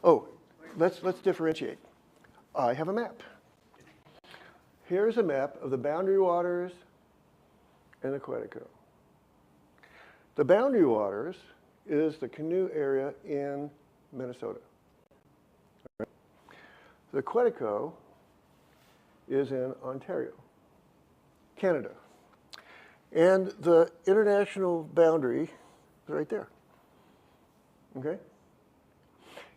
Oh, let's differentiate. I have a map. Here's a map of the boundary waters and the Quetico. The boundary waters is the canoe area in Minnesota. The Quetico is in Ontario, Canada. And the international boundary is right there, okay?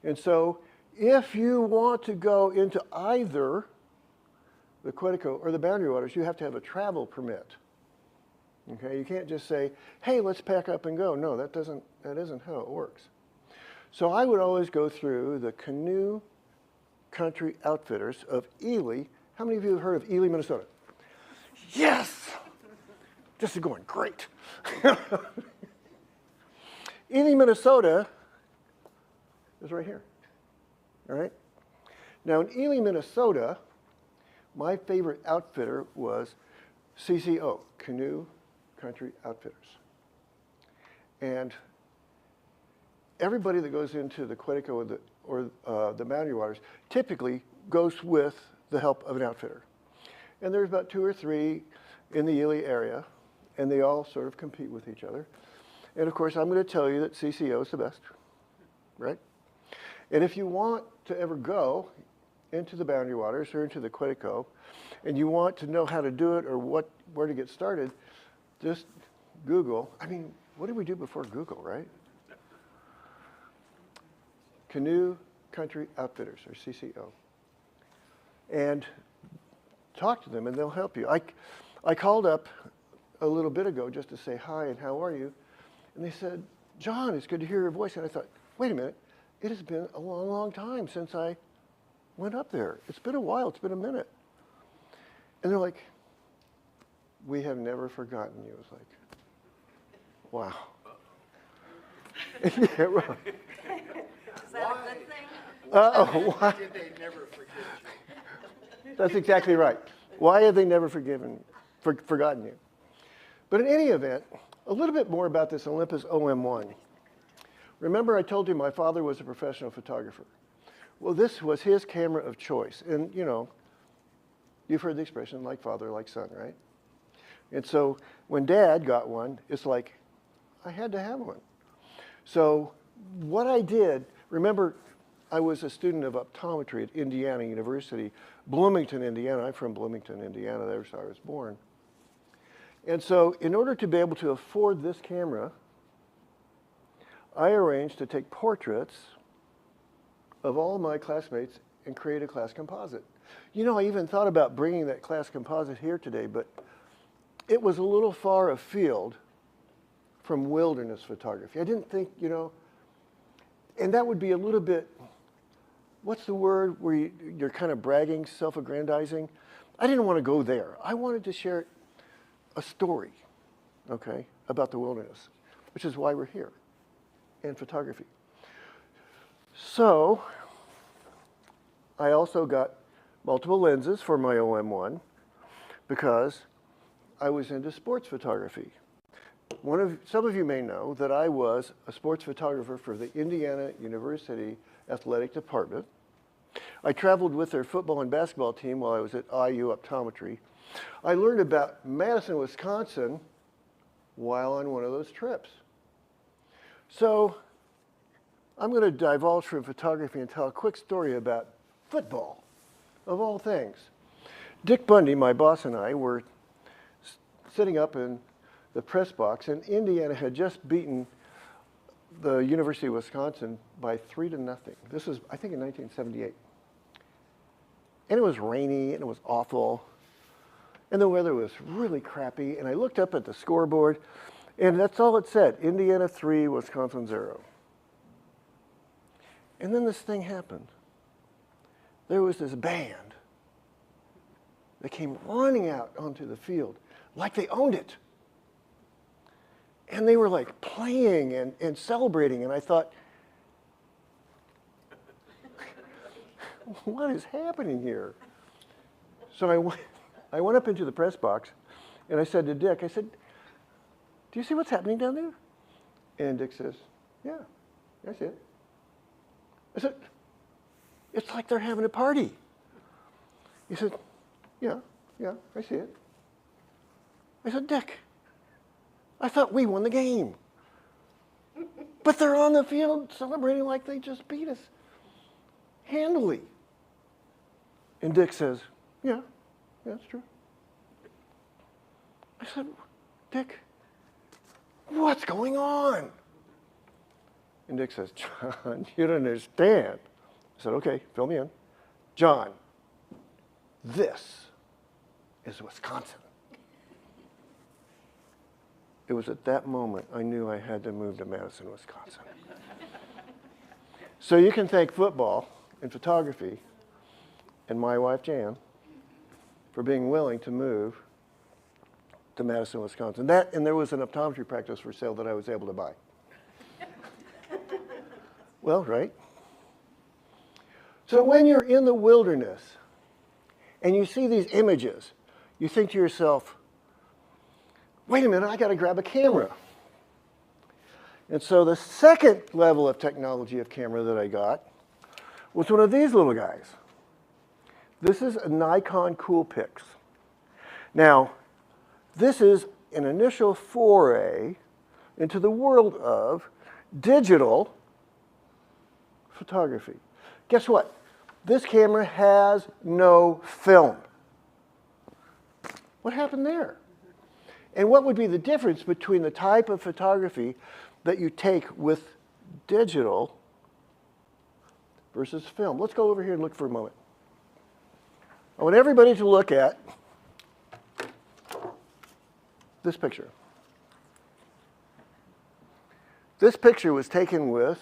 And so if you want to go into either the Quetico or the boundary waters, you have to have a travel permit, okay? You can't just say, hey, let's pack up and go. No, that isn't how it works. So I would always go through the Canoe Country Outfitters of Ely. How many of you have heard of Ely, Minnesota? Yes! This is going great. Ely, Minnesota is right here, all right? Now in Ely, Minnesota, my favorite outfitter was CCO, Canoe Country Outfitters. And everybody that goes into the Quetico or the boundary waters typically goes with the help of an outfitter. And there's about 2 or 3 in the Ely area, and they all sort of compete with each other. And of course, I'm going to tell you that CCO is the best, right? And if you want to ever go into the boundary waters or into the Quetico, and you want to know how to do it or where to get started, just Google. I mean, what did we do before Google, right? Canoe Country Outfitters, or CCO. And talk to them, and they'll help you. I called up a little bit ago just to say hi and how are you, and they said, John, it's good to hear your voice. And I thought, wait a minute, it has been a long, long time since I went up there. It's been a while, it's been a minute. And they're like, we have never forgotten you. It's like, wow. Yeah, right. Is that a good thing? Why did they never forget you? That's exactly right. Why have they never forgotten you? But in any event, a little bit more about this Olympus OM1. Remember I told you my father was a professional photographer. Well, this was his camera of choice. And, you know, you've heard the expression, like father, like son, right? And so when Dad got one, it's like, I had to have one. So what I did, remember, I was a student of optometry at Indiana University, Bloomington, Indiana. I'm from Bloomington, Indiana. There's where I was born. And so in order to be able to afford this camera, I arranged to take portraits of all my classmates and create a class composite. You know, I even thought about bringing that class composite here today, but it was a little far afield from wilderness photography. I didn't think, you know, and that would be a little bit, what's the word where you're kind of bragging, self-aggrandizing? I didn't want to go there. I wanted to share a story, okay, about the wilderness, which is why we're here, and photography. So I also got multiple lenses for my OM1 because I was into sports photography. Some of you may know that I was a sports photographer for the Indiana University Athletic Department. I traveled with their football and basketball team while I was at IU Optometry. I learned about Madison, Wisconsin while on one of those trips. So I'm going to divulge from photography and tell a quick story about football, of all things. Dick Bundy, my boss, and I were sitting up in the press box, and Indiana had just beaten the University of Wisconsin by 3-0. This was, I think, in 1978. And it was rainy, and it was awful, and the weather was really crappy, and I looked up at the scoreboard, and that's all it said, Indiana 3, Wisconsin 0. And then this thing happened. There was this band that came running out onto the field like they owned it. And they were like playing and celebrating, and I thought, what is happening here? So I went up into the press box, and I said to Dick, I said, do you see what's happening down there? And Dick says, yeah, I see it. I said, It's like they're having a party. He said, yeah, I see it. I said, Dick, I thought we won the game. But they're on the field celebrating like they just beat us handily. And Dick says, yeah, that's true. I said, Dick, what's going on? And Dick says, John, you don't understand. I said, okay, fill me in. John, this is Wisconsin. It was at that moment I knew I had to move to Madison, Wisconsin. So you can thank football and photography and my wife, Jan, for being willing to move to Madison, Wisconsin. That, and there was an optometry practice for sale that I was able to buy. Well, right? So when you're in the wilderness and you see these images, you think to yourself, wait a minute, I got to grab a camera. And so the second level of technology of camera that I got was one of these little guys. This is a Nikon Coolpix. Now, this is an initial foray into the world of digital photography. Guess what? This camera has no film. What happened there? And what would be the difference between the type of photography that you take with digital versus film? Let's go over here and look for a moment. I want everybody to look at this picture. This picture was taken with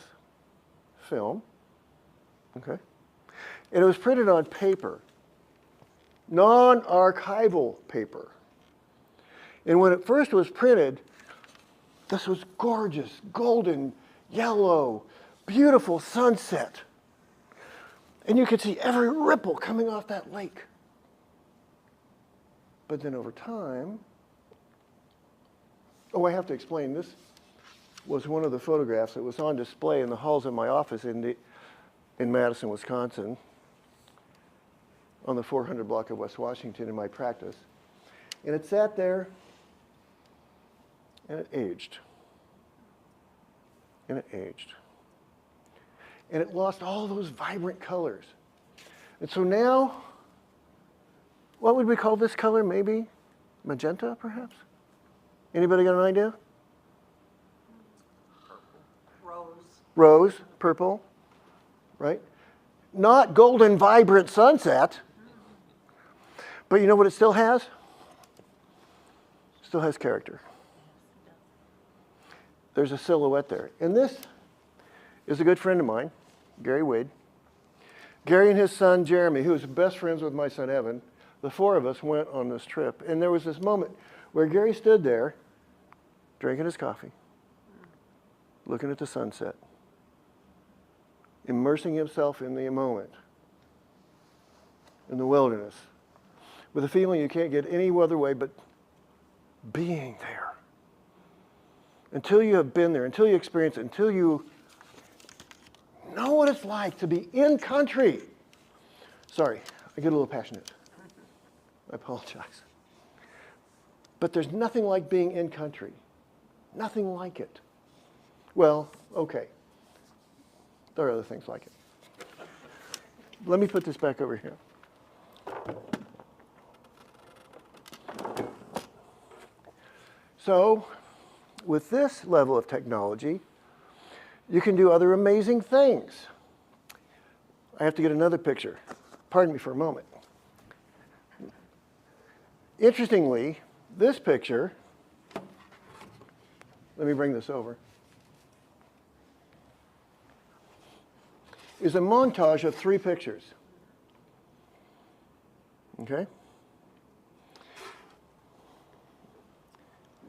film, okay? And it was printed on paper, non-archival paper. And when it first was printed, this was gorgeous, golden, yellow, beautiful sunset. And you could see every ripple coming off that lake. But then over time, oh, I have to explain, this was one of the photographs that was on display in the halls of my office in Madison, Wisconsin, on the 400 block of West Washington in my practice. And it sat there, and it aged. And it aged. And it lost all those vibrant colors. And so now, what would we call this color? Maybe magenta, perhaps? Anybody got an idea? Rose. Rose, purple, right? Not golden, vibrant sunset. But you know what it still has? Still has character. There's a silhouette there. And this is a good friend of mine, Gary Wade. Gary and his son, Jeremy, who was best friends with my son, Evan, the four of us went on this trip. And there was this moment where Gary stood there, drinking his coffee, looking at the sunset, immersing himself in the moment, in the wilderness, with a feeling you can't get any other way but being there. Until you have been there, until you experience it, until you know what it's like to be in country. Sorry, I get a little passionate. I apologize. But there's nothing like being in country. Nothing like it. Well, okay. There are other things like it. Let me put this back over here. So, with this level of technology, you can do other amazing things. I have to get another picture. Pardon me for a moment. Interestingly, this picture, let me bring this over, is a montage of 3 pictures. Okay?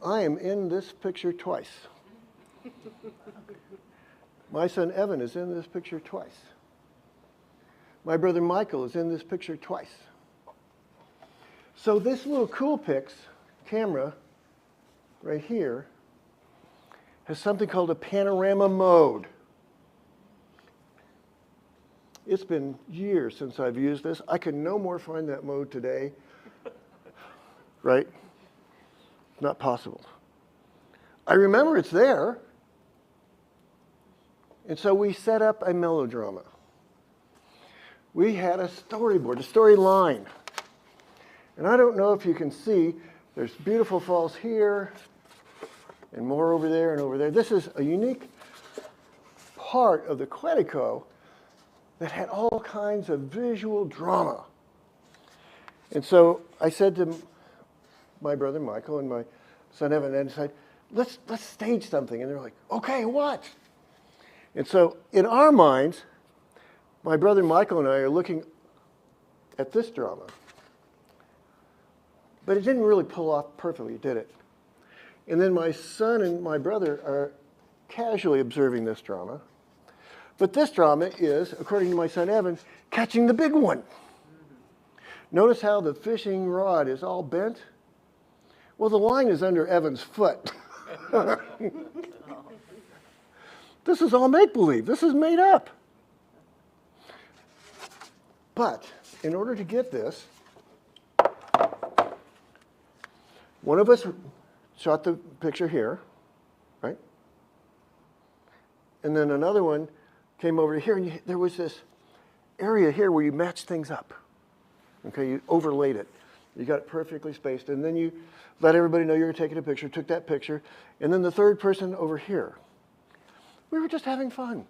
I am in this picture twice. My son Evan is in this picture twice. My brother Michael is in this picture twice. So this little Coolpix camera right here has something called a panorama mode. It's been years since I've used this. I can no more find that mode today, right? Not possible. I remember it's there. And so we set up a melodrama. We had a storyboard, a storyline. And I don't know if you can see, there's beautiful falls here, and more over there and over there. This is a unique part of the Quetico that had all kinds of visual drama. And so I said to my brother Michael and my son Evan, and I said, let's stage something. And they're like, okay, what? And so in our minds, my brother Michael and I are looking at this drama. But it didn't really pull off perfectly, did it? And then my son and my brother are casually observing this drama. But this drama is, according to my son Evan, catching the big one. Notice how the fishing rod is all bent? Well, the line is under Evan's foot. This is all make-believe. This is made up. But in order to get this, one of us shot the picture here, right? And then another one came over here, and there was this area here where you matched things up. Okay, you overlaid it. You got it perfectly spaced, and then you let everybody know you were taking a picture, took that picture, and then the third person over here. We were just having fun.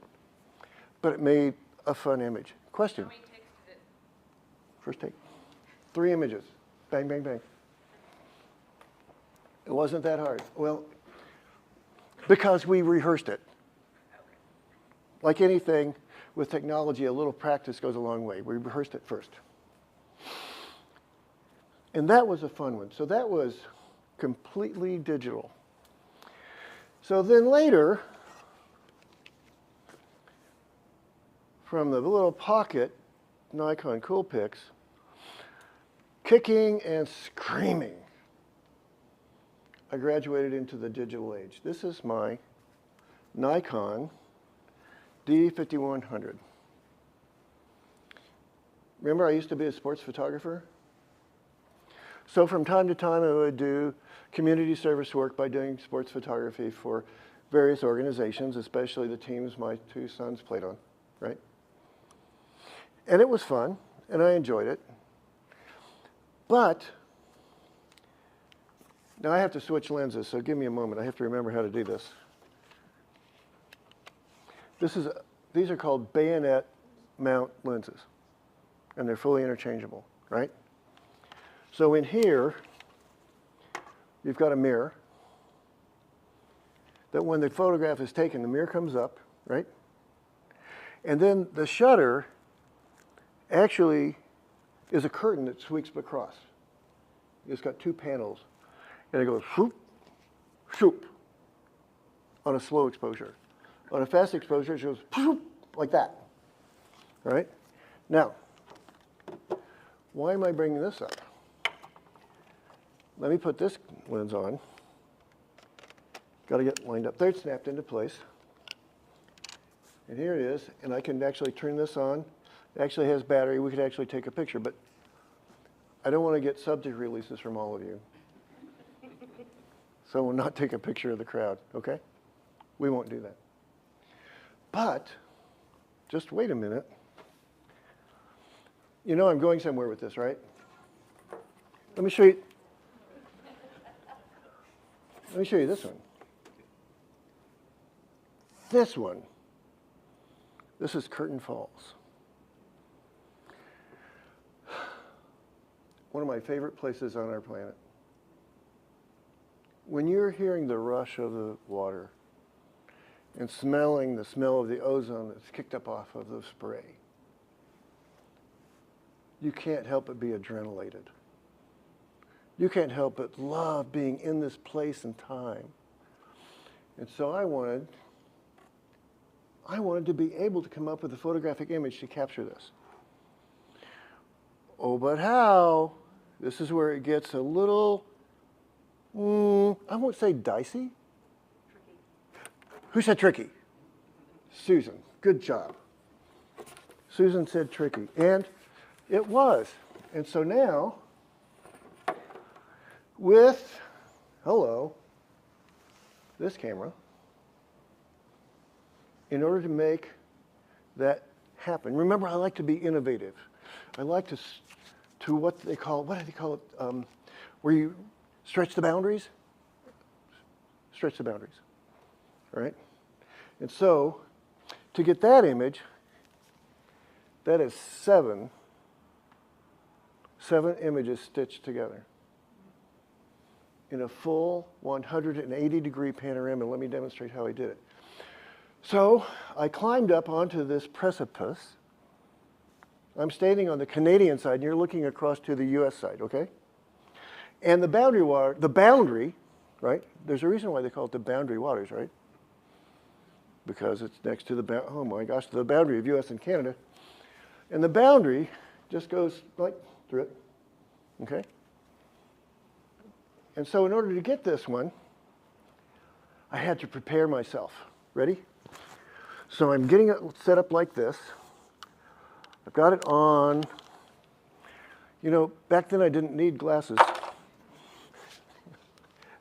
But it made a fun image. Question? How many takes did it? First take. 3 images. Bang, bang, bang. It wasn't that hard. Well, because we rehearsed it. Like anything with technology, a little practice goes a long way. We rehearsed it first. And that was a fun one. So that was completely digital. So then later, from the little pocket Nikon Coolpix, kicking and screaming, I graduated into the digital age. This is my Nikon D5100. Remember, I used to be a sports photographer? So from time to time, I would do community service work by doing sports photography for various organizations, especially the teams my 2 sons played on, right? And it was fun, and I enjoyed it. But now I have to switch lenses, so give me a moment. I have to remember how to do this. These are called bayonet mount lenses, and they're fully interchangeable, right? So in here, you've got a mirror that when the photograph is taken, the mirror comes up, right? And then the shutter actually is a curtain that sweeps across. It's got 2 panels, and it goes whoop, shoop on a slow exposure. On a fast exposure, it goes whoop, like that, all right? Now, why am I bringing this up? Let me put this lens on. Got to get lined up. There, it's snapped into place. And here it is, and I can actually turn this on. It actually has battery. We could actually take a picture, but I don't want to get subject releases from all of you. So we'll not take a picture of the crowd, okay? We won't do that. But, just wait a minute. You know I'm going somewhere with this, right? Let me show you. Let me show you this one. This one. This is Curtain Falls. One of my favorite places on our planet. When you're hearing the rush of the water and smelling the smell of the ozone that's kicked up off of the spray, you can't help but be adrenalated. You can't help but love being in this place and time. And so I wanted to be able to come up with a photographic image to capture this. Oh, but how? This is where it gets a little, I won't say dicey. Tricky. Who said tricky? Susan, good job. Susan said tricky, and it was. And so now, with, hello, this camera, in order to make that happen, remember I like to be innovative. I like to what do they call it, where you stretch the boundaries? Stretch the boundaries, all right? And so, to get that image, that is seven images stitched together in a full 180-degree panorama. Let me demonstrate how I did it. So I climbed up onto this precipice. I'm standing on the Canadian side, and you're looking across to the US side, okay? And the boundary, right? There's a reason why they call it the boundary waters, right? Because it's next to the, oh my gosh, the boundary of US and Canada. And the boundary just goes like through it, okay? And so in order to get this one, I had to prepare myself. Ready? So I'm getting it set up like this. I've got it on. You know, back then I didn't need glasses.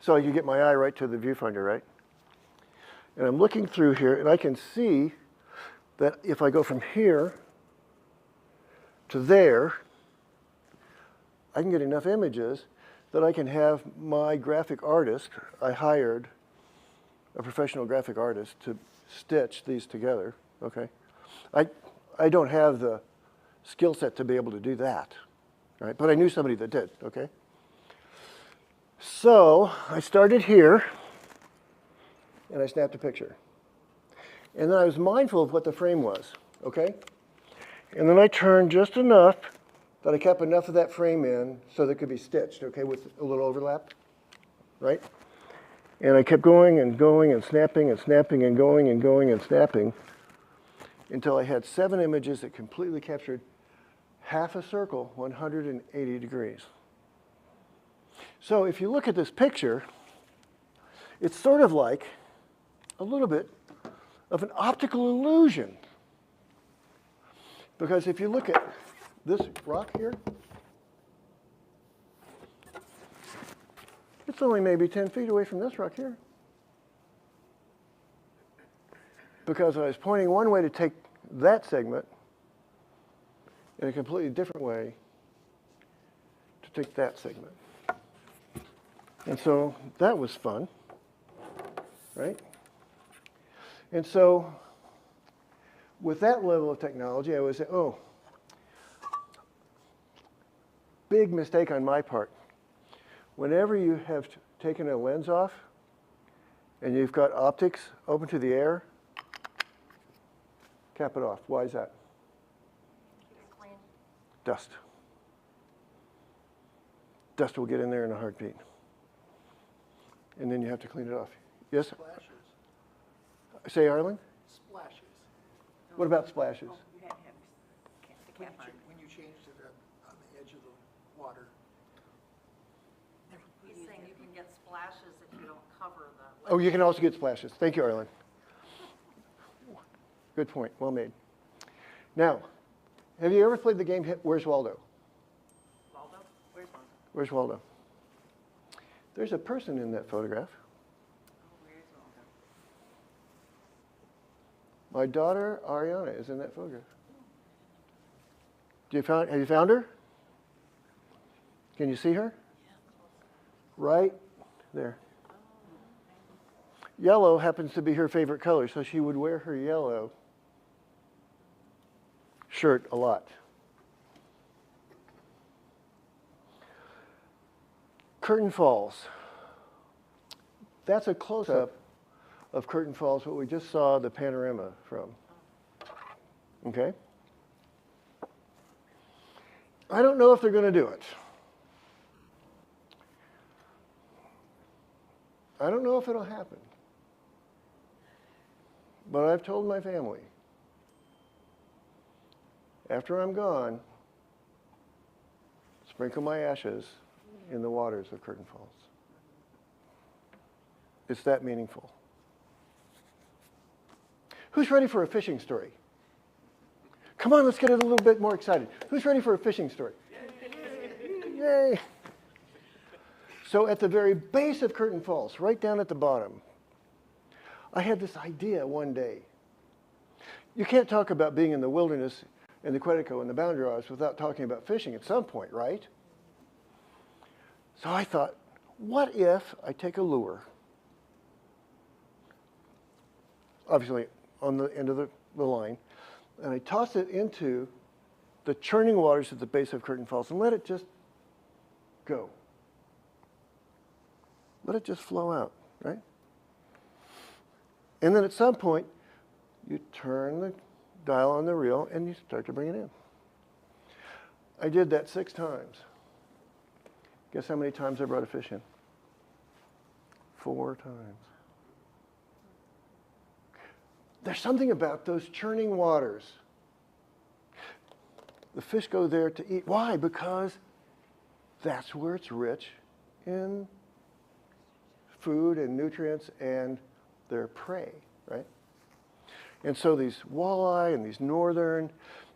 So I could get my eye right to the viewfinder, right? And I'm looking through here, and I can see that if I go from here to there, I can get enough images that I can have my graphic artist, I hired a professional graphic artist to stitch these together, okay? I don't have the skill set to be able to do that, right? But I knew somebody that did, okay? So I started here, and I snapped a picture. And then I was mindful of what the frame was, okay? And then I turned just enough that I kept enough of that frame in so that it could be stitched, okay, with a little overlap, right? And I kept going and going and snapping and snapping and going and going and snapping until I had 7 images that completely captured half a circle, 180 degrees. So if you look at this picture, it's sort of like a little bit of an optical illusion. Because if you look at this rock here, it's only maybe 10 feet away from this rock here. Because I was pointing one way to take that segment in a completely different way to take that segment. And so that was fun, right? And so with that level of technology, I would say, oh, big mistake on my part. Whenever you have taken a lens off and you've got optics open to the air, cap it off. Why is that? Clean. Dust. Dust will get in there in a heartbeat. And then you have to clean it off. Yes? Splashes. Say, Arlen? Splashes. What about splashes? Oh, you had to have the cap on. When you changed it on the edge of the water. He's saying you can get splashes if you don't cover the. Oh, you can also get splashes. Thank you, Arlen. Good point. Well made. Now, have you ever played the game Where's Waldo? Waldo? Where's Waldo? Where's Waldo? There's a person in that photograph. Oh, where's Waldo? My daughter, Ariana, is in that photograph. Have you found her? Can you see her? Right there. Yellow happens to be her favorite color, so she would wear her yellow shirt a lot. Curtain Falls. That's a close-up of Curtain Falls, what we just saw the panorama from. Okay? I don't know if they're going to do it. I don't know if it'll happen. But I've told my family, after I'm gone, sprinkle my ashes in the waters of Curtain Falls. It's that meaningful. Who's ready for a fishing story? Come on, let's get it a little bit more excited. Who's ready for a fishing story? Yay. So at the very base of Curtain Falls, right down at the bottom, I had this idea one day. You can't talk about being in the wilderness, in the Quetico, and the Boundary Waters without talking about fishing at some point, right? So I thought, what if I take a lure, obviously on the end of the line, and I toss it into the churning waters at the base of Curtain Falls and let it just go. Let it just flow out, right? And then at some point, you turn the dial on the reel and you start to bring it in. I did that 6 times. Guess how many times I brought a fish in? 4 times. There's something about those churning waters. The fish go there to eat. Why? Because that's where it's rich in food and nutrients and their prey, right? And so these walleye and these northern,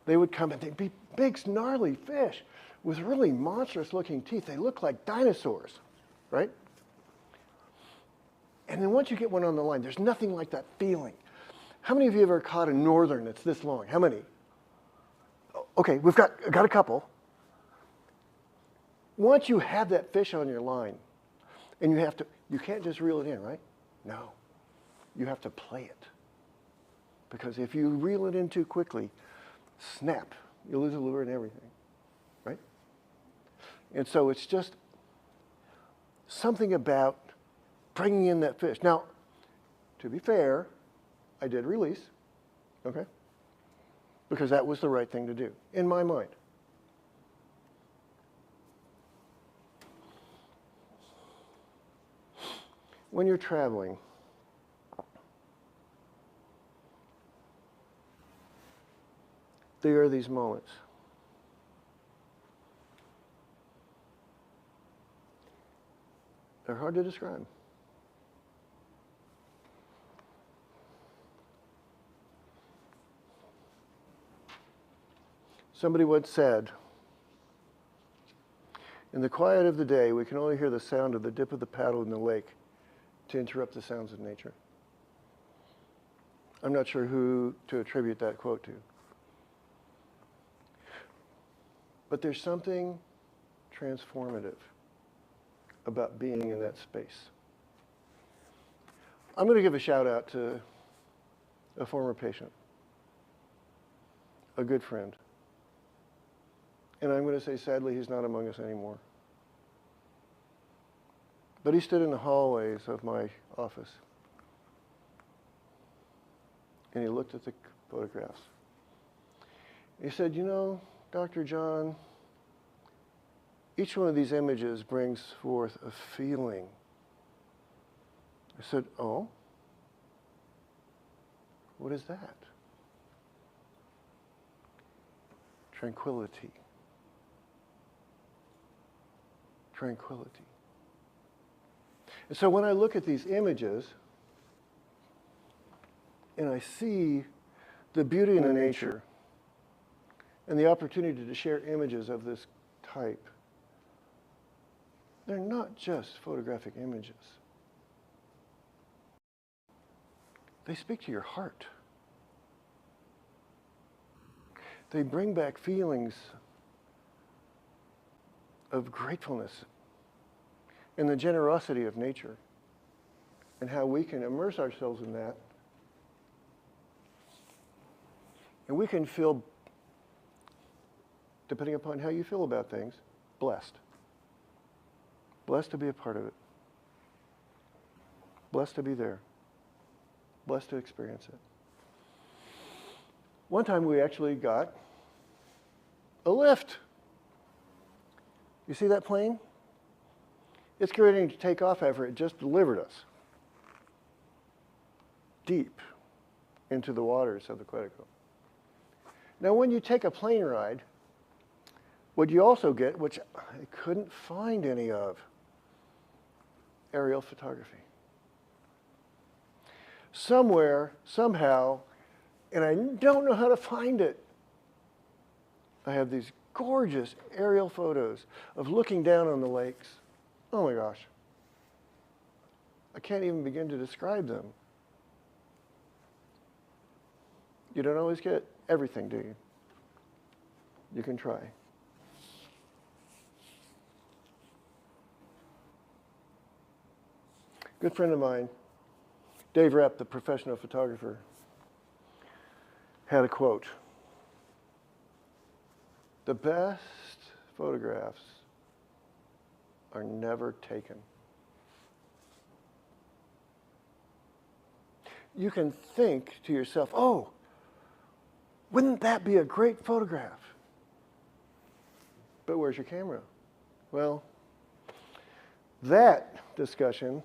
they would come and they'd be big, gnarly fish with really monstrous looking teeth. They look like dinosaurs, right? And then once you get one on the line, there's nothing like that feeling. How many of you have ever caught a northern that's this long? How many? Okay, we've got a couple. Once you have that fish on your line, and you can't just reel it in, right? No, you have to play it. Because if you reel it in too quickly, snap, you lose the lure and everything, right? And so it's just something about bringing in that fish. Now, to be fair, I did release, okay? Because that was the right thing to do, in my mind. When you're traveling, there are these moments. They're hard to describe. Somebody once said, in the quiet of the day, we can only hear the sound of the dip of the paddle in the lake to interrupt the sounds of nature. I'm not sure who to attribute that quote to. But there's something transformative about being in that space. I'm going to give a shout out to a former patient, a good friend. And I'm going to say, sadly, he's not among us anymore. But he stood in the hallways of my office. And he looked at the photographs. He said, you know, Dr. John, each one of these images brings forth a feeling. I said, oh? What is that? Tranquility. Tranquility. And so when I look at these images and I see the beauty in the nature and the opportunity to share images of this type, they're not just photographic images. They speak to your heart. They bring back feelings of gratefulness and the generosity of nature and how we can immerse ourselves in that. And we can feel, depending upon how you feel about things, blessed. Blessed to be a part of it. Blessed to be there. Blessed to experience it. One time we actually got a lift. You see that plane? It's getting ready to take off after it just delivered us deep into the waters of the Quetico. Now, when you take a plane ride, what you also get, which I couldn't find any of, aerial photography. Somewhere, somehow, and I don't know how to find it, I have these gorgeous aerial photos of looking down on the lakes. Oh my gosh. I can't even begin to describe them. You don't always get everything, do you? You can try. Good friend of mine, Dave Repp, the professional photographer, had a quote. The best photographs are never taken. You can think to yourself, oh, wouldn't that be a great photograph? But where's your camera? Well, that discussion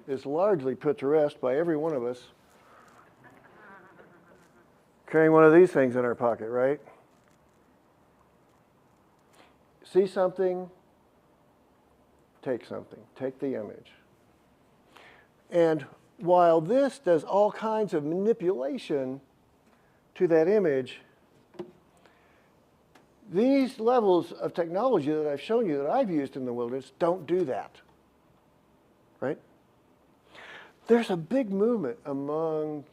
is largely put to rest by every one of us carrying one of these things in our pocket, right? See something, take something, take the image. And while this does all kinds of manipulation to that image, these levels of technology that I've shown you that I've used in the wilderness don't do that, right? There's a big movement among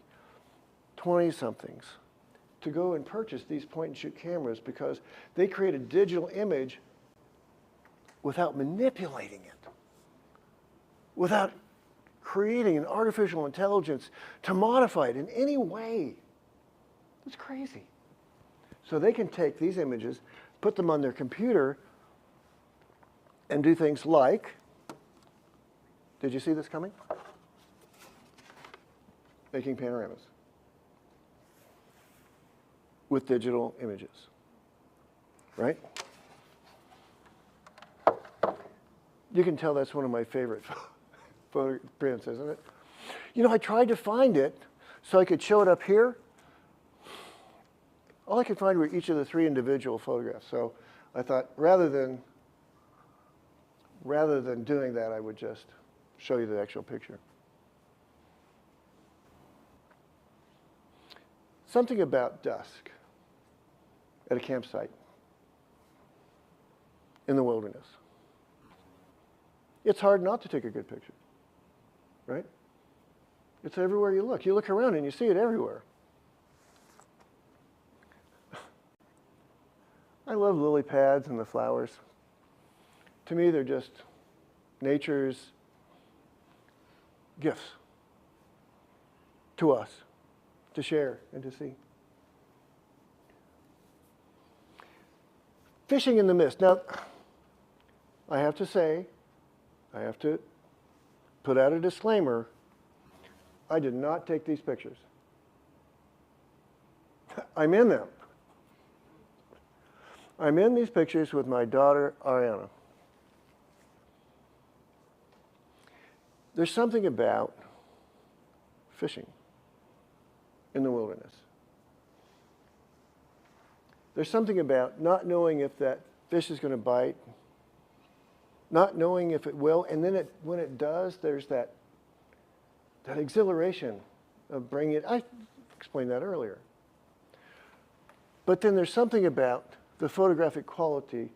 20-somethings to go and purchase these point-and-shoot cameras because they create a digital image without manipulating it, without creating an artificial intelligence to modify it in any way. It's crazy. So they can take these images, put them on their computer, and do things like, did you see this coming? Making panoramas with digital images, right? You can tell that's one of my favorite photo prints, isn't it? You know, I tried to find it so I could show it up here. All I could find were each of the 3 individual photographs. So I thought rather than doing that, I would just show you the actual picture. Something about dusk at a campsite in the wilderness. It's hard not to take a good picture, right? It's everywhere you look. You look around and you see it everywhere. I love lily pads and the flowers. To me, they're just nature's gifts to us to share and to see. Fishing in the mist. Now, I have to say, I have to put out a disclaimer. I did not take these pictures. I'm in them. I'm in these pictures with my daughter, Ariana. There's something about fishing in the wilderness. There's something about not knowing if that fish is going to bite, not knowing if it will, and then when it does, there's that exhilaration of bringing it. I explained that earlier. But then there's something about the photographic quality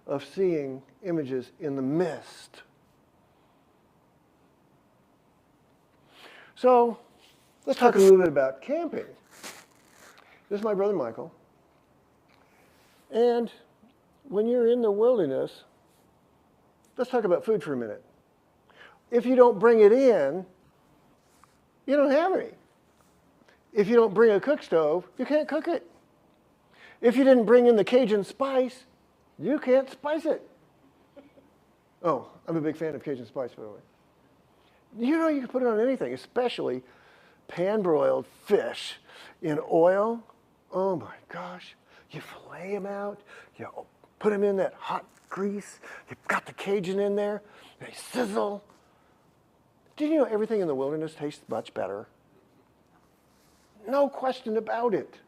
of seeing images in the mist. So let's talk a little bit about camping. This is my brother Michael. And when you're in the wilderness, let's talk about food for a minute. If you don't bring it in, you don't have any. If you don't bring a cook stove, you can't cook it. If you didn't bring in the Cajun spice, you can't spice it. Oh, I'm a big fan of Cajun spice, by the way. You know you can put it on anything, especially pan-broiled fish in oil. Oh my gosh. You fillet them out, you put them in that hot grease, you've got the Cajun in there, they sizzle. Did you know everything in the wilderness tastes much better? No question about it.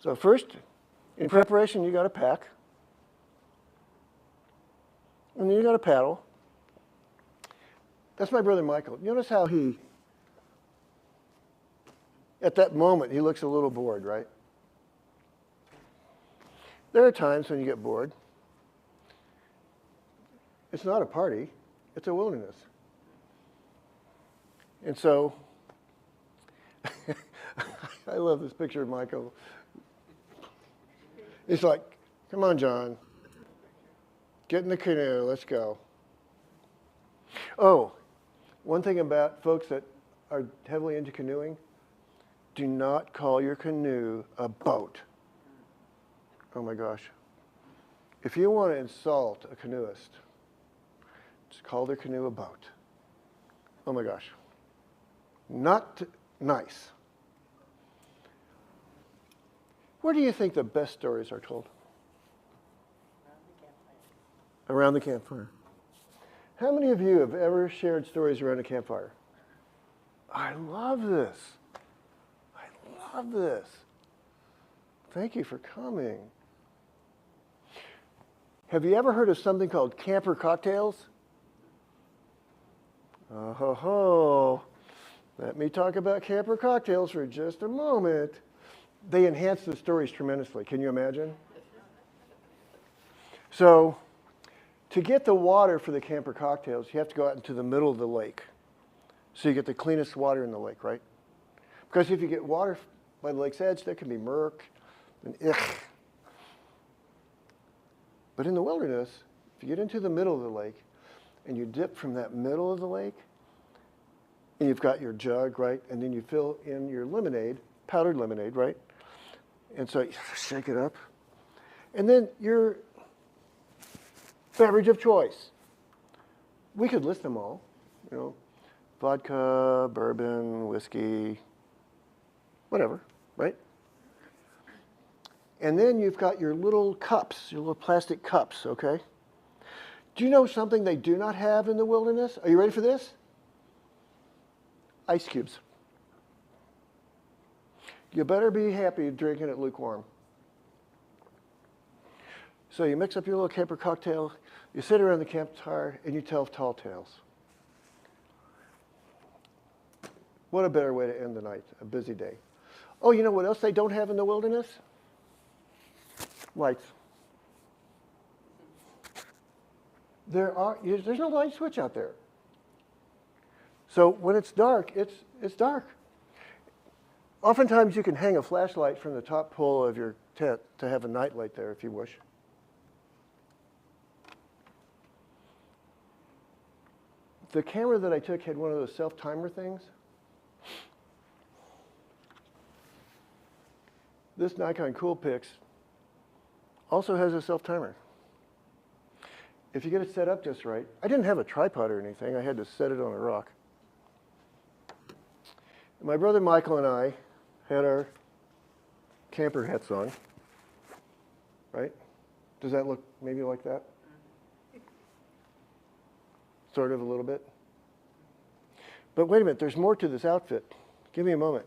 So first, in preparation, you got to pack. And then you got to paddle. That's my brother Michael. You notice how at that moment, he looks a little bored, right? There are times when you get bored. It's not a party, it's a wilderness. And so, I love this picture of Michael. He's like, come on, John. Get in the canoe, let's go. Oh, one thing about folks that are heavily into canoeing, do not call your canoe a boat. Oh my gosh. If you want to insult a canoeist, just call their canoe a boat. Oh my gosh. Not nice. Where do you think the best stories are told? Around the campfire. How many of you have ever shared stories around a campfire? I love this. I love this. Thank you for coming. Have you ever heard of something called camper cocktails? Oh ho ho. Let me talk about camper cocktails for just a moment. They enhance the stories tremendously. Can you imagine? So, to get the water for the camper cocktails, you have to go out into the middle of the lake. So you get the cleanest water in the lake, right? Because if you get water by the lake's edge, there can be murk and ick. But in the wilderness, if you get into the middle of the lake and you dip from that middle of the lake, and you've got your jug, right? And then you fill in your lemonade, powdered lemonade, right? And so you shake it up. And then your beverage of choice. We could list them all, you know, vodka, bourbon, whiskey, whatever, right? And then you've got your little cups, your little plastic cups, okay? Do you know something they do not have in the wilderness? Are you ready for this? Ice cubes. You better be happy drinking it lukewarm. So you mix up your little camper cocktail, you sit around the campfire, and you tell tall tales. What a better way to end the night, a busy day. Oh, you know what else they don't have in the wilderness? Lights. There's no light switch out there. So when it's dark, it's dark. Oftentimes you can hang a flashlight from the top pole of your tent to have a night light there if you wish. The camera that I took had one of those self-timer things. This Nikon Coolpix also has a self-timer. If you get it set up just right, I didn't have a tripod or anything, I had to set it on a rock. My brother Michael and I had our camper hats on, right? Does that look maybe like that? Sort of a little bit. But wait a minute, there's more to this outfit. Give me a moment.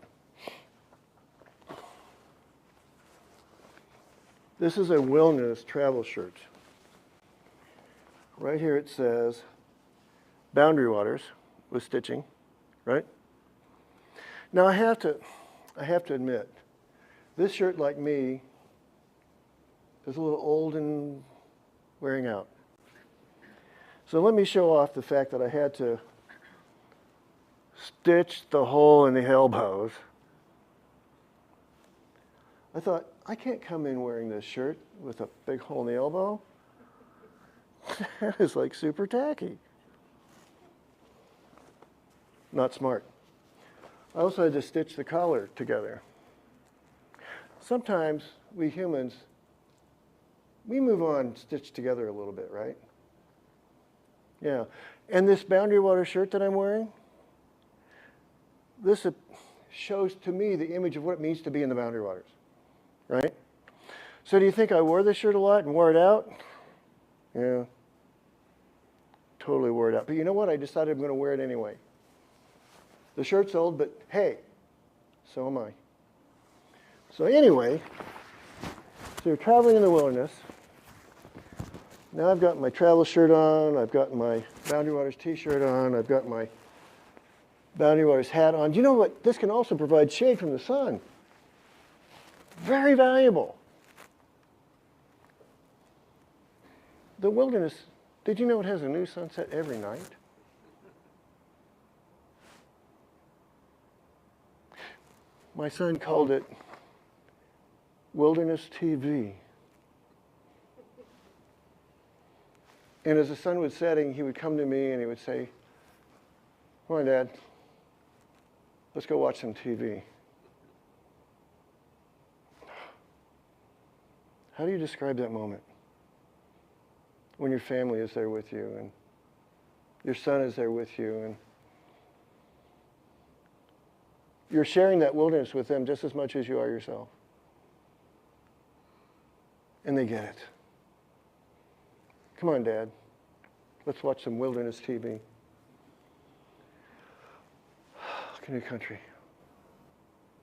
This is a wilderness travel shirt. Right here it says Boundary Waters with stitching, right? Now I have to admit, this shirt, like me, is a little old and wearing out. So let me show off the fact that I had to stitch the hole in the elbows. I thought, I can't come in wearing this shirt with a big hole in the elbow. That is like super tacky. Not smart. I also had to stitch the collar together. Sometimes we humans, we move on stitched together a little bit, right? Yeah. And this Boundary Water shirt that I'm wearing, this shows to me the image of what it means to be in the Boundary Waters, right? So do you think I wore this shirt a lot and wore it out? Yeah. Totally wore it out. But you know what? I decided I'm going to wear it anyway. The shirt's old, but hey, so am I. So anyway, so you're traveling in the wilderness. Now I've got my travel shirt on, I've got my Boundary Waters t-shirt on, I've got my Boundary Waters hat on. Do you know what? This can also provide shade from the sun. Very valuable. the wilderness, did you know it has a new sunset every night? My son called it Wilderness TV. And as the sun was setting, he would come to me and he would say, "Come on, Dad, let's go watch some TV." How do you describe that moment? When your family is there with you and your son is there with you and you're sharing that wilderness with them just as much as you are yourself. And they get it. Come on, Dad. Let's watch some wilderness TV. Canoe country.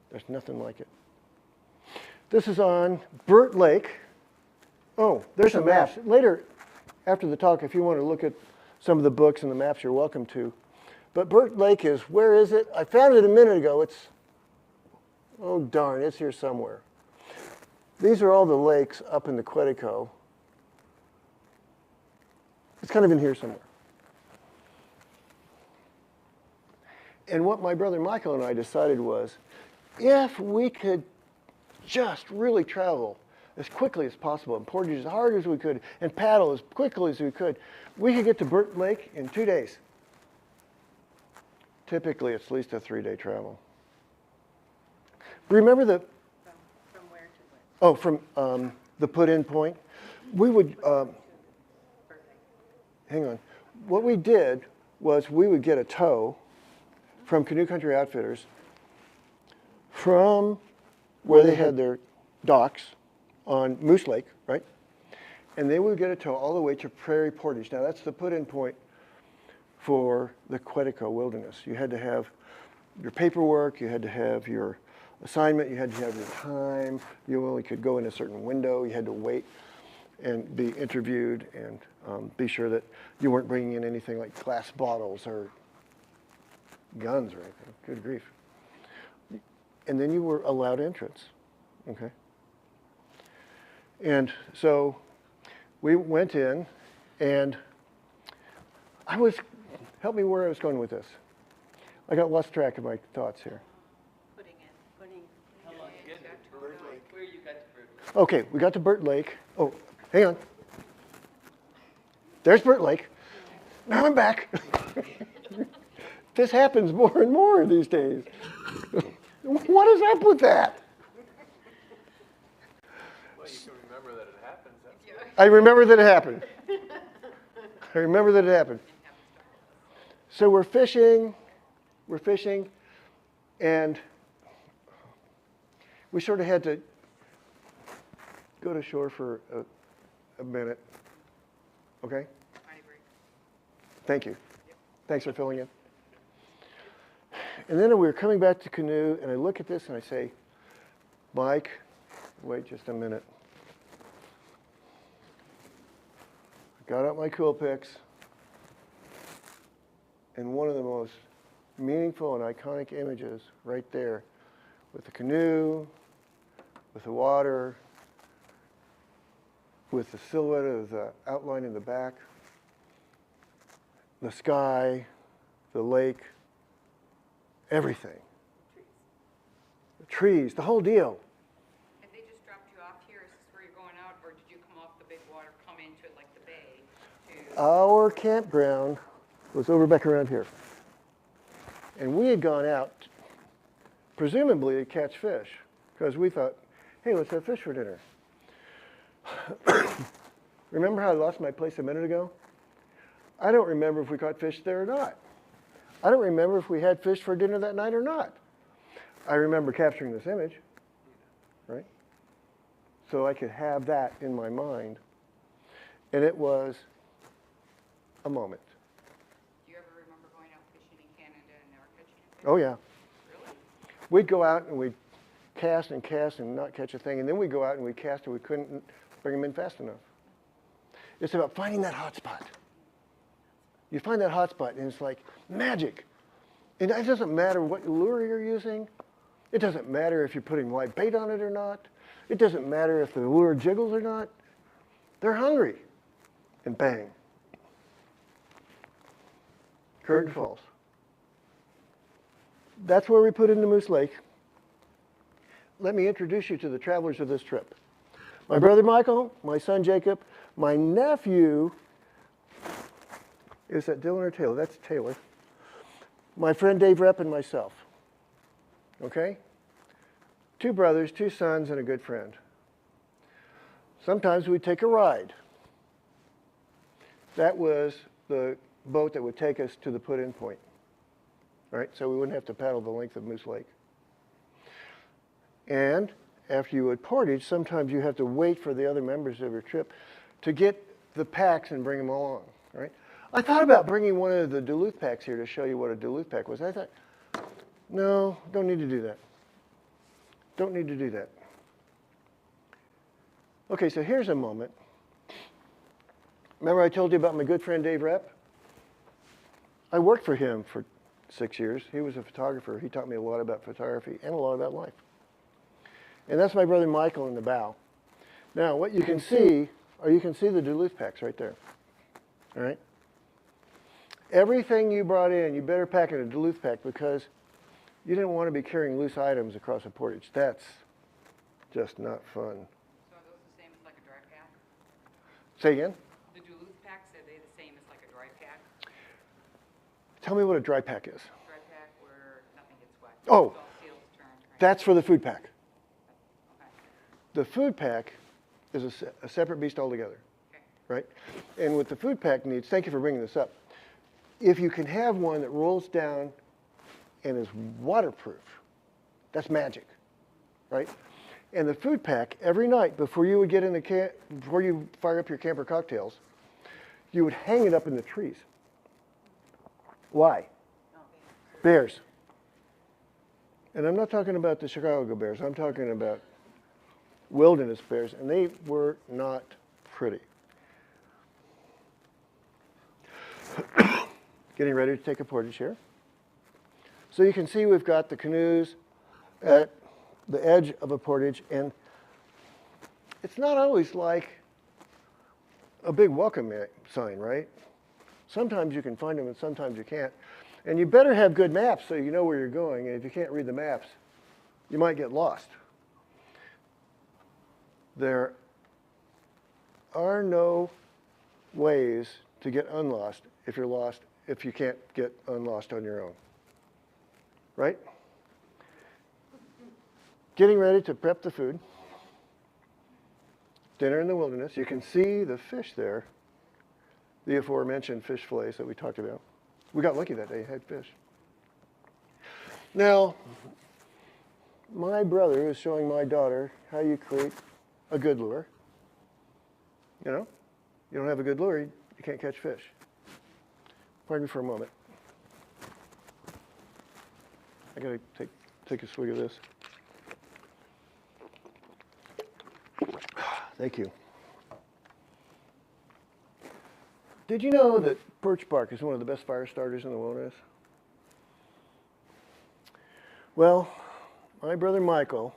There's nothing like it. This is on Burt Lake. Oh, there's some maps. Later, after the talk, if you want to look at some of the books and the maps, you're welcome to. But Burt Lake is, where is it? I found it a minute ago. It's, oh darn, it's here somewhere. These are all the lakes up in the Quetico. It's kind of in here somewhere. And what my brother Michael and I decided was, if we could just really travel as quickly as possible and portage as hard as we could and paddle as quickly as we could get to Burt Lake in 2 days. Typically, it's at least a 3-day travel. Remember the... From where to where? Oh, from the put-in point. We would... hang on. What we did was we would get a tow from Canoe Country Outfitters from where they had their docks on Moose Lake, right? And they would get a tow all the way to Prairie Portage. Now, that's the put-in point for the Quetico Wilderness. You had to have your paperwork, you had to have your assignment, you had to have your time, you only could go in a certain window, you had to wait and be interviewed and be sure that you weren't bringing in anything like glass bottles or guns or anything. Good grief. And then you were allowed entrance, okay? And so we went in and help me where I was going with this. I got lost track of my thoughts here. Putting. How long you get to Burt Lake? Where you got to Burt Lake? Okay, we got to Burt Lake. Oh, hang on. There's Burt Lake. Now I'm back. This happens more and more these days. What is up with that? Well, you can remember that it happens. I remember that it happened. I remember that it happened. So we're fishing, and we sort of had to go to shore for a minute. Okay? Thank you. Thanks for filling in. And then we were coming back to canoe, and I look at this and I say, Mike, wait just a minute. I got out my cool picks, and one of the most meaningful and iconic images right there with the canoe, with the water, with the silhouette of the outline in the back, the sky, the lake, everything. The trees, the whole deal. And they just dropped you off here, is this where you're going out, or did you come off the big water, come into it like the bay? Our campground was over back around here. And we had gone out, presumably to catch fish, because we thought, hey, let's have fish for dinner. Remember how I lost my place a minute ago? I don't remember if we caught fish there or not. I don't remember if we had fish for dinner that night or not. I remember capturing this image, right? So I could have that in my mind. And it was a moment. Do you ever remember going out fishing in Canada and never catching a fish? Oh, yeah. Really? We'd go out and we'd cast and not catch a thing. And then we'd go out and we'd cast and we couldn't bring them in fast enough. It's about finding that hot spot. You find that hot spot and it's like magic. And it doesn't matter what lure you're using. It doesn't matter if you're putting live bait on it or not. It doesn't matter if the lure jiggles or not. They're hungry. and bang. Curtain falls. That's where we put into Moose Lake. Let me introduce you to the travelers of this trip. My brother Michael, my son Jacob, my nephew, is that Dylan or Taylor? That's Taylor. My friend Dave Rep and myself. Okay? 2 brothers, 2 sons, and a good friend. Sometimes we'd take a ride. That was the boat that would take us to the put-in point. All right? So we wouldn't have to paddle the length of Moose Lake. And after you would portage, sometimes you have to wait for the other members of your trip to get the packs and bring them along. All right? I thought about bringing one of the Duluth packs here to show you what a Duluth pack was. I thought, no, don't need to do that. Don't need to do that. Okay, so here's a moment. Remember I told you about my good friend Dave Rep? I worked for him for 6 years. He was a photographer. He taught me a lot about photography and a lot about life. And that's my brother Michael in the bow. Now, what you can see, you can see the Duluth packs right there. All right? Everything you brought in, you better pack in a Duluth pack because you didn't want to be carrying loose items across a portage. That's just not fun. So are those the same as like a dry pack? Say again? The Duluth packs, are they the same as like a dry pack? Tell me what a dry pack is. Dry pack where nothing gets wet. Oh, It's all sealed, turned, right? that's for the food pack. Okay. The food pack is a separate beast altogether, Okay. right? And what the food pack needs, thank you for bringing this up, if you can have one that rolls down and is waterproof, that's magic, right? And the food pack, every night before you would get in the before you fire up your camper cocktails, you would hang it up in the trees. Why? Bears. And I'm not talking about the Chicago bears. I'm talking about wilderness bears, and they were not pretty. Getting ready to take a portage here. So you can see we've got the canoes at the edge of a portage, and it's not always like a big welcome sign, right? Sometimes you can find them and sometimes you can't. And you better have good maps so you know where you're going, and if you can't read the maps, you might get lost. There are no ways to get unlost if you're lost, if you can't get unlost on your own, right? Getting ready to prep the food. Dinner in the wilderness. You can see the fish there, the aforementioned fish fillets that we talked about. We got lucky that day, had fish. Now, my brother is showing my daughter how you create a good lure. You know, you don't have a good lure, you can't catch fish. Pardon me for a moment. I gotta take a swig of this. Thank you. Did you know that birch bark is one of the best fire starters in the wilderness? Well, my brother Michael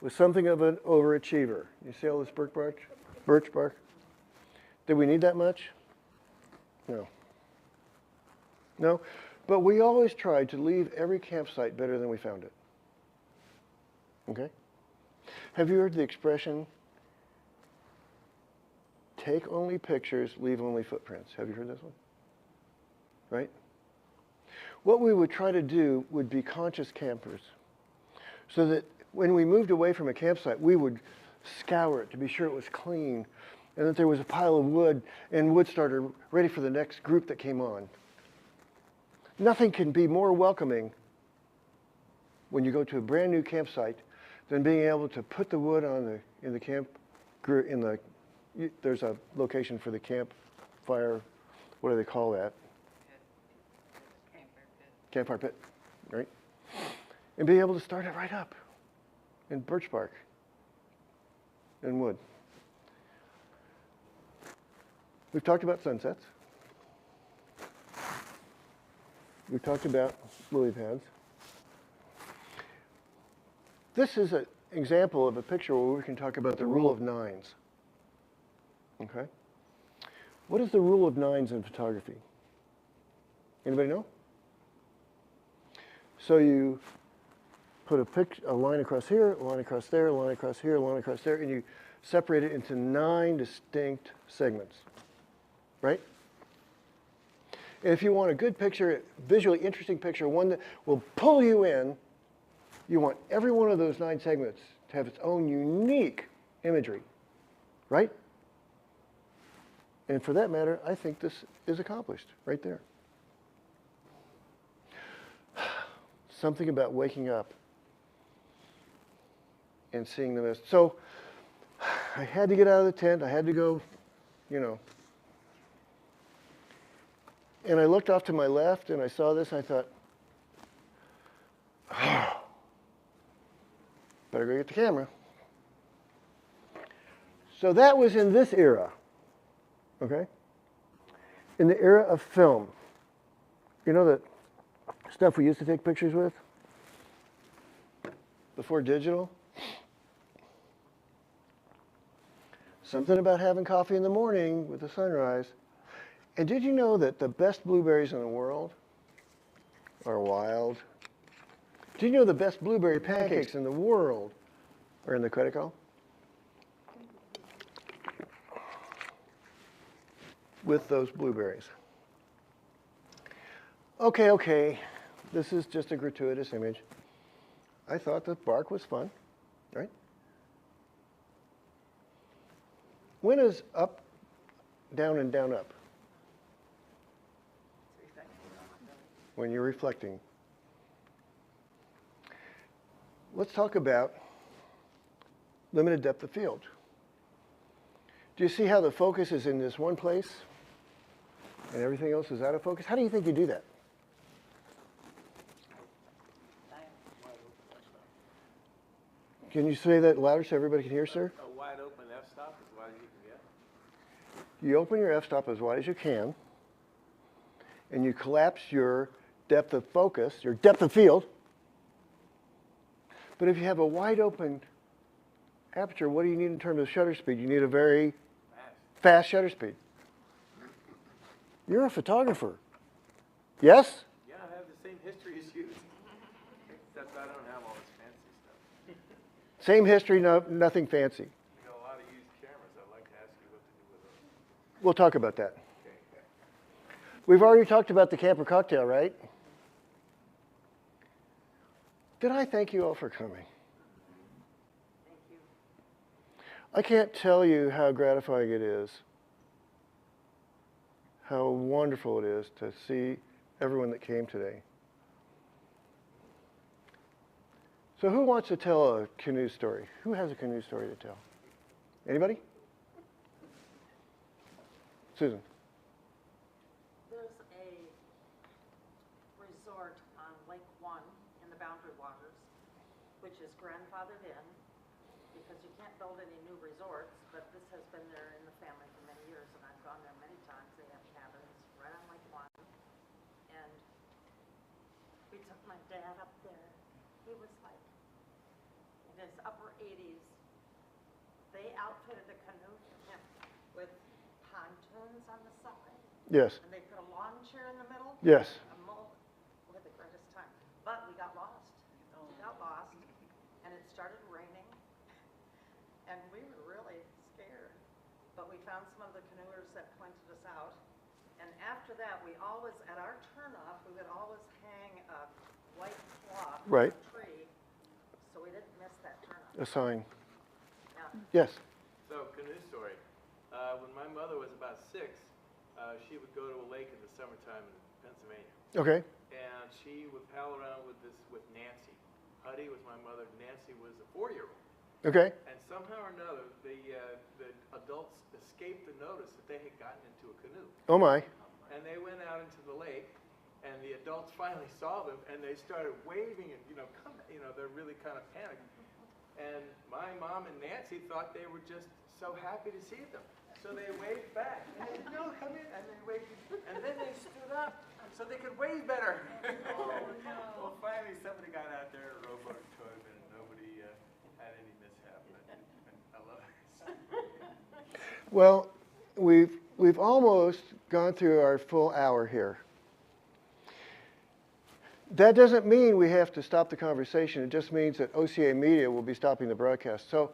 was something of an overachiever. You see all this birch bark? Did we need that much? No. No, but we always tried to leave every campsite better than we found it. Okay? Have you heard the expression, take only pictures, leave only footprints? Have you heard this one? Right? What we would try to do would be conscious campers, so that when we moved away from a campsite, we would scour it to be sure it was clean, and that there was a pile of wood and wood starter ready for the next group that came on. Nothing can be more welcoming when you go to a brand new campsite than being able to put the wood on there's a location for the campfire, what do they call that? Campfire pit, right? And be able to start it right up in birch bark and wood. We've talked about sunsets. We've talked about lily pads. This is an example of a picture where we can talk about the rule of nines. Okay? What is the rule of nines in photography? Anybody know? So you put a line across here, a line across there, a line across here, a line across there, and you separate it into 9 distinct segments, right? And if you want a good picture, visually interesting picture, one that will pull you in, you want every one of those 9 segments to have its own unique imagery, right? And for that matter, I think this is accomplished right there. Something about waking up and seeing the mist. So I had to get out of the tent. I had to go, you know. And I looked off to my left and I saw this and I thought, oh, better go get the camera. So that was in this era, okay? In the era of film. You know that stuff we used to take pictures with before digital? Something about having coffee in the morning with the sunrise. And did you know that the best blueberries in the world are wild? Did you know the best blueberry pancakes in the world are in the cuticle? With those blueberries. Okay, this is just a gratuitous image. I thought the bark was fun, right? When is up, down, and down, up? When you're reflecting. Let's talk about limited depth of field. Do you see how the focus is in this one place and everything else is out of focus? How do you think you do that? Can you say that louder so everybody can hear, sir? A wide open f-stop as wide as you can get. You open your f-stop as wide as you can, and you collapse your depth of focus, your depth of field. But if you have a wide open aperture, what do you need in terms of shutter speed? You need a very fast shutter speed. You're a photographer. Yes? Yeah, I have the same history as you, except I don't have all this fancy stuff. Same history, nothing fancy. You got a lot of used cameras. I'd like to ask you what to do with those. We'll talk about that. Okay. We've already talked about the camper cocktail, right? Did I thank you all for coming? Thank you. I can't tell you how gratifying it is, how wonderful it is to see everyone that came today. So who wants to tell a canoe story? Who has a canoe story to tell? Anybody? Susan. There's a resort on Lake One in the Boundary Waters, which is grandfathered in, because you can't build any new resorts, but this has been there in the family for many years, and I've gone there many times. They have cabins right on Lake One, and we took my dad up there. He was like in his upper 80s. They outfitted a canoe for him with pontoons on the side, Yes. and they put a lawn chair in the middle. Yes. We had the greatest time, but we got lost. We got lost, and it started raining, and we were really scared. But we found some of the canoers that pointed us out, and after that, we always, at our turnoff, we would always hang a white cloth Right. on a tree, so we didn't miss that turnoff. A sign. Yeah. Yes. So, canoe story. When my mother was about 6, she would go to a lake in the summertime in Pennsylvania. Okay. And she would pal around with Nancy. Huddy was my mother. Nancy was a 4-year-old. Okay. And somehow or another, the adults escaped the notice that they had gotten into a canoe. Oh my. And they went out into the lake, and the adults finally saw them, and they started waving and, they're really kind of panicked. And my mom and Nancy thought they were just so happy to see them. So they waved back. And they said, no, come in. And they waved. And then they stood up so they could wave better. Oh, no. Well, finally, somebody got out there, a rowboat towed, and nobody had any mishap. But I love it. Well, we've we've almost gone through our full hour here. That doesn't mean we have to stop the conversation. It just means that OCA Media will be stopping the broadcast. So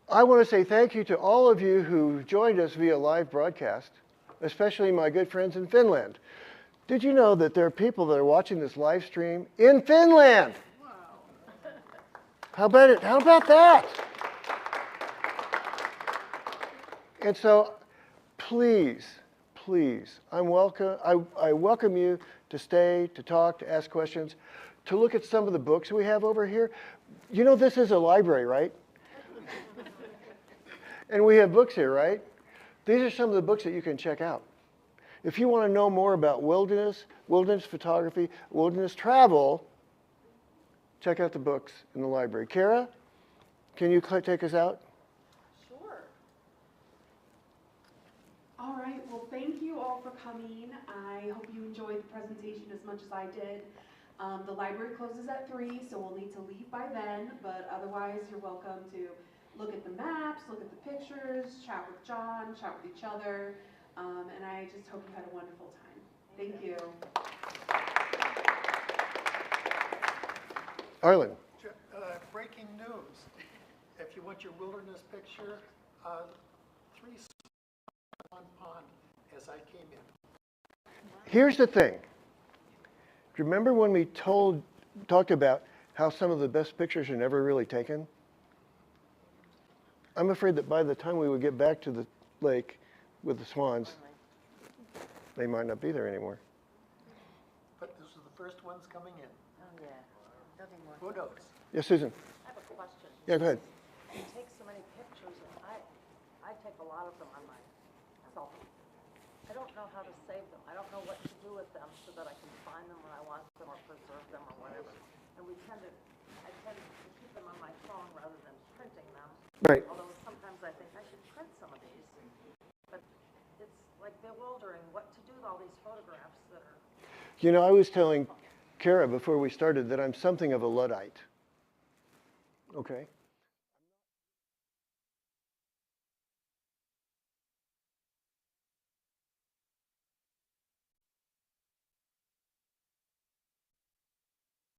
I want to say thank you to all of you who joined us via live broadcast, especially my good friends in Finland. Did you know that there are people that are watching this live stream in Finland? Wow. How about it? How about that? And so please, please, I welcome you to stay, to talk, to ask questions, to look at some of the books we have over here. You know this is a library, right? And we have books here, right? These are some of the books that you can check out. If you want to know more about wilderness photography, wilderness travel, check out the books in the library. Kara, can you take us out? Sure. All right, well, thank you all for coming. I hope you enjoyed the presentation as much as I did. The library closes at 3, so we'll need to leave by then, but otherwise you're welcome to look at the maps, look at the pictures, chat with John, chat with each other, and I just hope you had a wonderful time. Thank you. Arlen. Breaking news. If you want your wilderness picture, 3 one pond as I came in. Here's the thing. Do you remember when we talked about how some of the best pictures are never really taken? I'm afraid that by the time we would get back to the lake with the swans, they might not be there anymore. But this is the first ones coming in. Oh, yeah. Nothing more. Who knows? Yes, Susan. I have a question. Yeah, go ahead. You take so many pictures, and I take a lot of them on my cell phone. I don't know how to save them. I don't know what to do with them so that I can find them when I want them or preserve them or whatever. And I tend to keep them on my phone rather than printing them. Right. Although sometimes I think I should print some of these. But it's like bewildering what to do with all these photographs that are. You know, I was telling Kara before we started that I'm something of a Luddite. Okay?